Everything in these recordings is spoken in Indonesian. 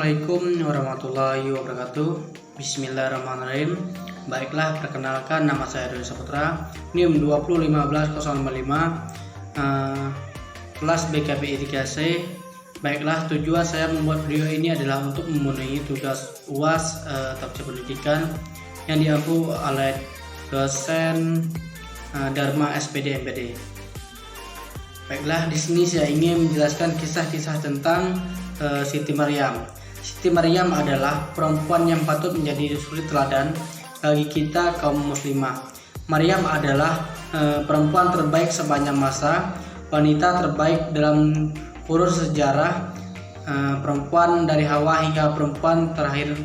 Assalamualaikum warahmatullahi wabarakatuh. Bismillahirrahmanirrahim. Baiklah, perkenalkan nama saya Dodi Saputra, NIM 2015055, kelas BKPI 3C. Baiklah, tujuan saya membuat video ini adalah untuk memenuhi tugas UAS Tabca Pendidikan yang diampu oleh dosen Dharma SPD MPD. Baiklah, di sini saya ingin menjelaskan kisah-kisah tentang Siti Maryam. Siti Maryam adalah perempuan yang patut menjadi suri teladan bagi kita kaum muslimah. Maryam adalah perempuan terbaik sepanjang masa, wanita terbaik dalam urut sejarah, perempuan dari Hawa hingga perempuan terakhir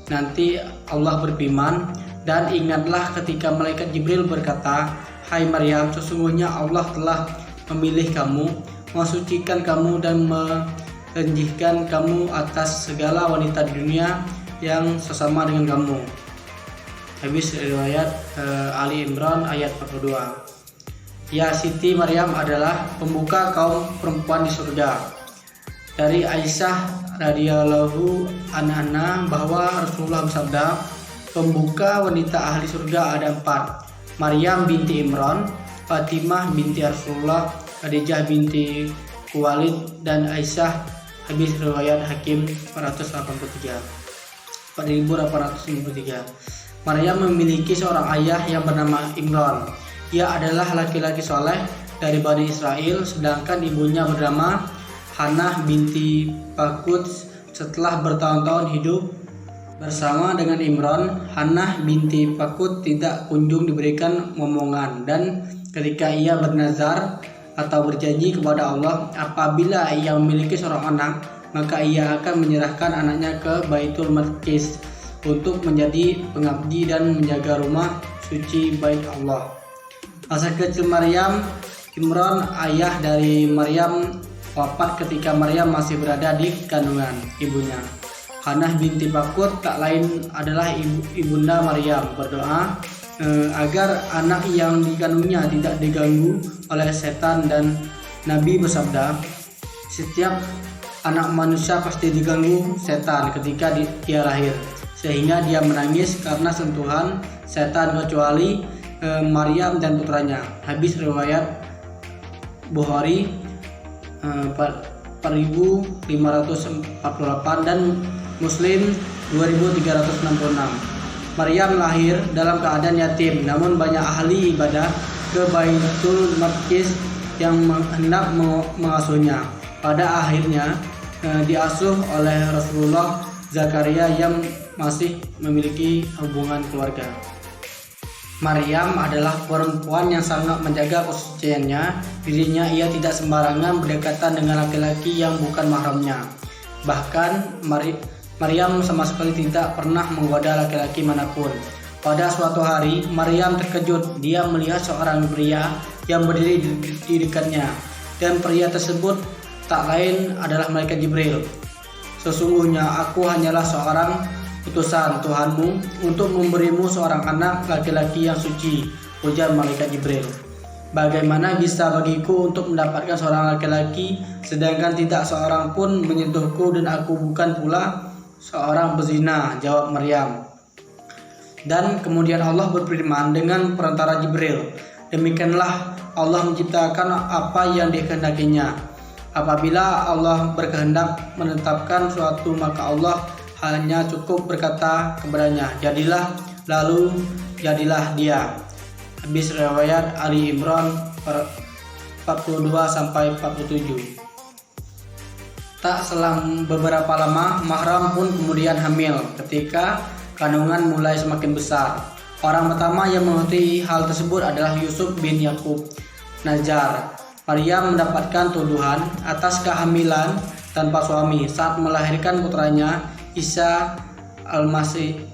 nanti Allah berfirman, dan ingatlah ketika malaikat Jibril berkata, "Hai Maryam, sesungguhnya Allah telah memilih kamu, mensucikan kamu dan menjanjikan kamu atas segala wanita di dunia yang sesama dengan kamu." Habis riwayat Ali Imran ayat 42. Ya, Siti Maryam adalah pembuka kaum perempuan di surga. Dari Aisyah radhiyallahu anha bahwa Rasulullah bersabda, pembuka wanita ahli surga ada 4: Maryam binti Imran, Fatimah binti Rasulullah, Khadijah binti Khuwailid, dan Aisyah. Habis riwayat Hakim 4853. Maryam memiliki seorang ayah yang bernama Imran. Ia adalah laki-laki soleh dari Bani Israel, sedangkan ibunya bernama Hannah binti Fakut. Setelah bertahun-tahun hidup bersama dengan Imran, Hannah binti Fakut tidak kunjung diberikan momongan, dan ketika ia bernazar atau berjanji kepada Allah, apabila ia memiliki seorang anak, maka ia akan menyerahkan anaknya ke Baitul Maqdis untuk menjadi pengabdi dan menjaga rumah suci Bait Allah. Masa kecil Maryam, Imran ayah dari Maryam wafat ketika Maryam masih berada di kandungan ibunya. Hannah binti Fakut tak lain adalah ibunda Maryam, berdoa agar anak yang dikandungnya tidak diganggu oleh setan, dan Nabi bersabda, setiap anak manusia pasti diganggu setan ketika dia lahir, sehingga dia menangis karena sentuhan setan, kecuali Maryam dan putranya. Habis riwayat Bukhari 4548 dan Muslim 2366. Maryam lahir dalam keadaan yatim, namun banyak ahli ibadah ke Baitul Maqdis yang hendak mengasuhnya. Pada akhirnya diasuh oleh Rasulullah Zakaria yang masih memiliki hubungan keluarga. Maryam adalah perempuan yang sangat menjaga kesuciannya. Dirinya ia tidak sembarangan berdekatan dengan laki-laki yang bukan mahramnya. Bahkan Maryam sama sekali tidak pernah menggoda laki-laki manapun. Pada suatu hari, Maryam terkejut. Dia melihat seorang pria yang berdiri di dekatnya, dan pria tersebut tak lain adalah malaikat Jibril. Sesungguhnya aku hanyalah seorang utusan Tuhanmu untuk memberimu seorang anak laki-laki yang suci, ujar malaikat Jibril. Bagaimana bisa bagiku untuk mendapatkan seorang laki-laki sedangkan tidak seorang pun menyentuhku, dan aku bukan pula seorang pezina, jawab Maryam. Dan kemudian Allah berfirman dengan perantara Jibril, demikianlah Allah menciptakan apa yang dikehendakinya. Apabila Allah berkehendak menetapkan suatu, maka Allah hanya cukup berkata kepadanya, jadilah, lalu jadilah dia. Habis riwayat Ali Imran 42-47. Tak selang beberapa lama, Mahram pun kemudian hamil. Ketika kandungan mulai semakin besar, orang pertama yang mengetahui hal tersebut adalah Yusuf bin Yakub Najjar. Maryam mendapatkan tuduhan atas kehamilan tanpa suami saat melahirkan putranya Isa Al-Masih.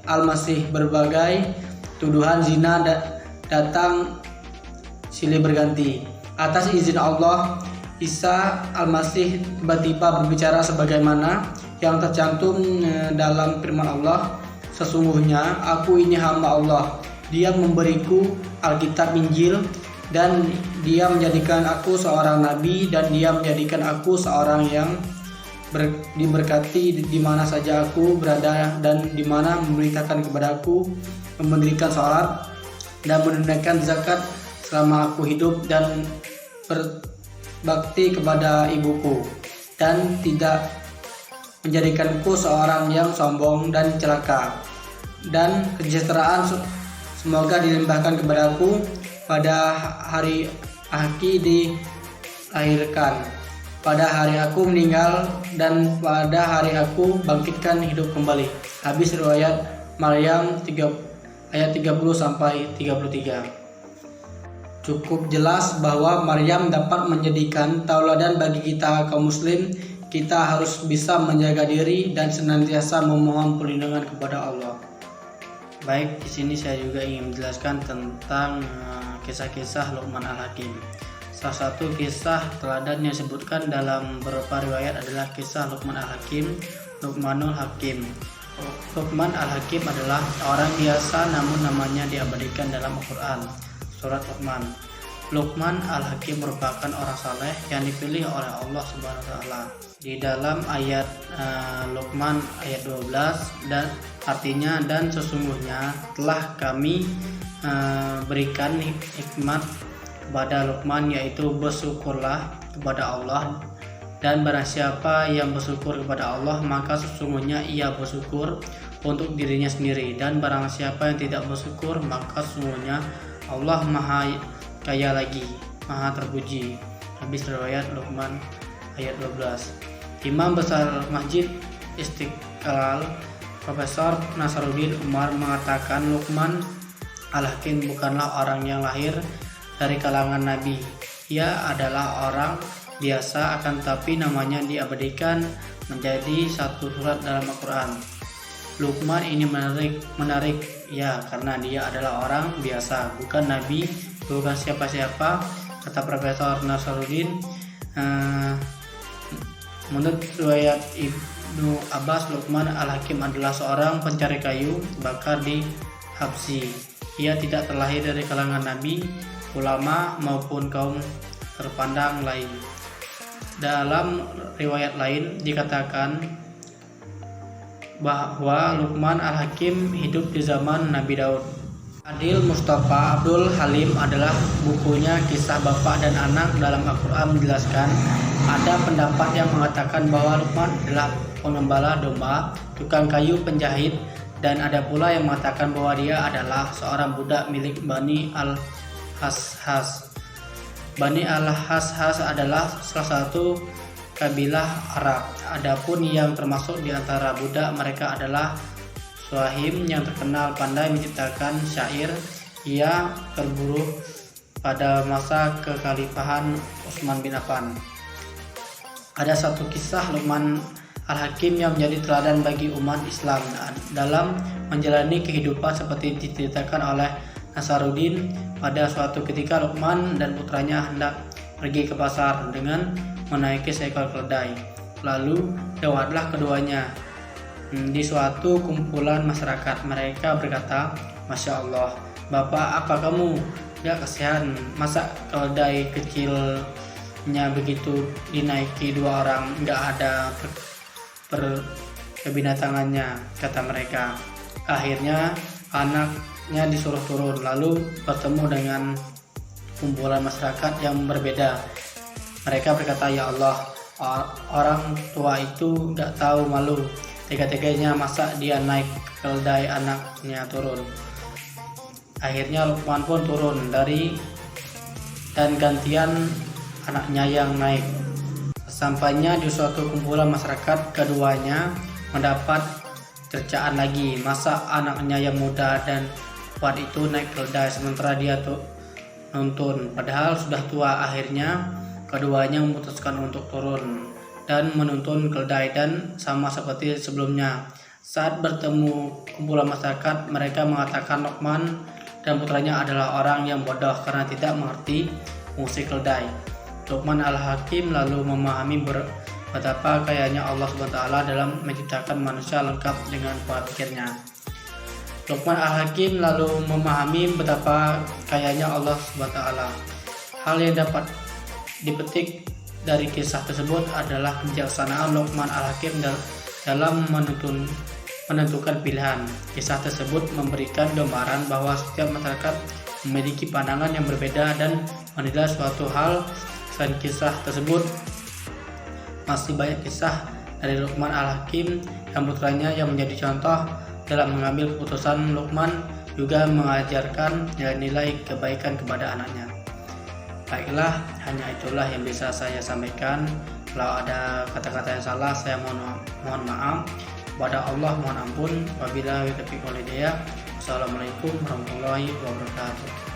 Berbagai tuduhan zina datang silih berganti. Atas izin Allah, Isa Al-Masih tiba-tiba berbicara sebagaimana yang tercantum dalam firman Allah, sesungguhnya aku ini hamba Allah, dia memberiku Alkitab Injil, dan dia menjadikan aku seorang nabi, dan dia menjadikan aku seorang yang diberkati di mana saja aku berada, dan di mana memerintahkan kepadaku mendirikan sholat dan menunaikan zakat selama aku hidup, dan berbakti kepada ibuku, dan tidak menjadikanku seorang yang sombong dan celaka. Dan kesejahteraan semoga dilimpahkan kepadaku pada hari aku dilahirkan, pada hari aku meninggal, dan pada hari aku bangkitkan hidup kembali. Habis riwayat Maryam ayat 30-33. Cukup jelas bahwa Maryam dapat menjadikan tauladan bagi kita kaum muslim. Kita harus bisa menjaga diri dan senantiasa memohon perlindungan kepada Allah. Baik, di sini saya juga ingin menjelaskan tentang kisah-kisah Luqman Al-Hakim. Salah satu kisah teladan yang disebutkan dalam beberapa riwayat adalah kisah Luqman Al-Hakim, Luqmanul Hakim. Luqman Al-Hakim adalah orang biasa namun namanya diabadikan dalam Al-Quran, surat Luqman. Luqman Al-Hakim merupakan orang saleh yang dipilih oleh Allah Subhanahu wa taala. Di dalam ayat Luqman ayat 12, dan artinya, dan sesungguhnya telah kami berikan hikmat kepada Luqman, yaitu bersyukurlah kepada Allah, dan barang siapa yang bersyukur kepada Allah maka sesungguhnya ia bersyukur untuk dirinya sendiri, dan barang siapa yang tidak bersyukur maka sesungguhnya Allah maha kaya lagi, maha terpuji. Habis riwayat Luqman ayat 12. Imam besar Masjid Istiqlal Profesor Nasaruddin Umar mengatakan Luqman Al-Hakim bukanlah orang yang lahir dari kalangan nabi. Ia adalah orang biasa, akan tetapi namanya diabadikan menjadi satu surat dalam Al-Quran. Luqman ini menarik ya, karena dia adalah orang biasa, bukan nabi, bukan siapa-siapa, kata Profesor Nasaruddin. Menurut riwayat Ibnu Abbas, Luqman Al-Hakim adalah seorang pencari kayu bakar di Habsyi. Ia tidak terlahir dari kalangan nabi, ulama maupun kaum terpandang lain. Dalam riwayat lain dikatakan bahwa Luqman Al-Hakim hidup di zaman Nabi Daud. Adil Mustafa Abdul Halim adalah bukunya Kisah Bapak dan Anak dalam Al-Quran menjelaskan ada pendapat yang mengatakan bahwa Luqman adalah pengembala domba, tukang kayu, penjahit, dan ada pula yang mengatakan bahwa dia adalah seorang budak milik Bani Al-Hashas. Bani Al-Hashas adalah salah satu kabilah Arab. Adapun yang termasuk di antara budak mereka adalah Suhaim yang terkenal pandai menciptakan syair. Ia terburu pada masa kekhalifahan Utsman bin Affan. Ada satu kisah Luqman Al-Hakim yang menjadi teladan bagi umat Islam dalam menjalani kehidupan seperti diceritakan oleh Nasaruddin. Pada suatu ketika Luqman dan putranya hendak pergi ke pasar dengan menaiki seekor keledai. Lalu lewatlah keduanya di suatu kumpulan masyarakat. Mereka berkata, "Masya Allah, Bapak, apa kamu? Gak kasihan, masa keledai kecilnya begitu dinaiki dua orang, gak ada kebinatangannya," kata mereka. Akhirnya anaknya disuruh turun, lalu bertemu dengan kumpulan masyarakat yang berbeda. Mereka berkata, "Ya Allah, orang tua itu gak tahu malu. Tega-teganya masa dia naik keledai anaknya turun." Akhirnya Luqman pun turun dan gantian anaknya yang naik. Sampainya di suatu kumpulan masyarakat, keduanya mendapat cercaan lagi. Masa anaknya yang muda dan kuat itu naik keledai sementara dia nuntun, padahal sudah tua. Akhirnya keduanya memutuskan untuk turun dan menuntun keledai, dan sama seperti sebelumnya. Saat bertemu kumpulan masyarakat, mereka mengatakan Luqman dan putranya adalah orang yang bodoh karena tidak mengerti fungsi keledai. Luqman Al-Hakim lalu memahami betapa kayanya Allah SWT dalam menciptakan manusia lengkap dengan pola pikirnya. Luqman Al-Hakim lalu memahami betapa kayanya Allah SWT. Hal yang dapat dipetik dari kisah tersebut adalah kebijaksanaan Luqman Al-Hakim dalam menentukan pilihan. Kisah tersebut memberikan gambaran bahwa setiap masyarakat memiliki pandangan yang berbeda dan menilai suatu hal. Selain kisah tersebut, masih banyak kisah dari Luqman Al-Hakim yang putranya yang menjadi contoh dalam mengambil keputusan. Luqman juga mengajarkan nilai-nilai kebaikan kepada anaknya. Baiklah, hanya itulah yang bisa saya sampaikan. Kalau ada kata-kata yang salah, saya mohon maaf. Kepada Allah mohon ampun. Wabillahi taufiq wal hidayah. Wassalamualaikum warahmatullahi wabarakatuh.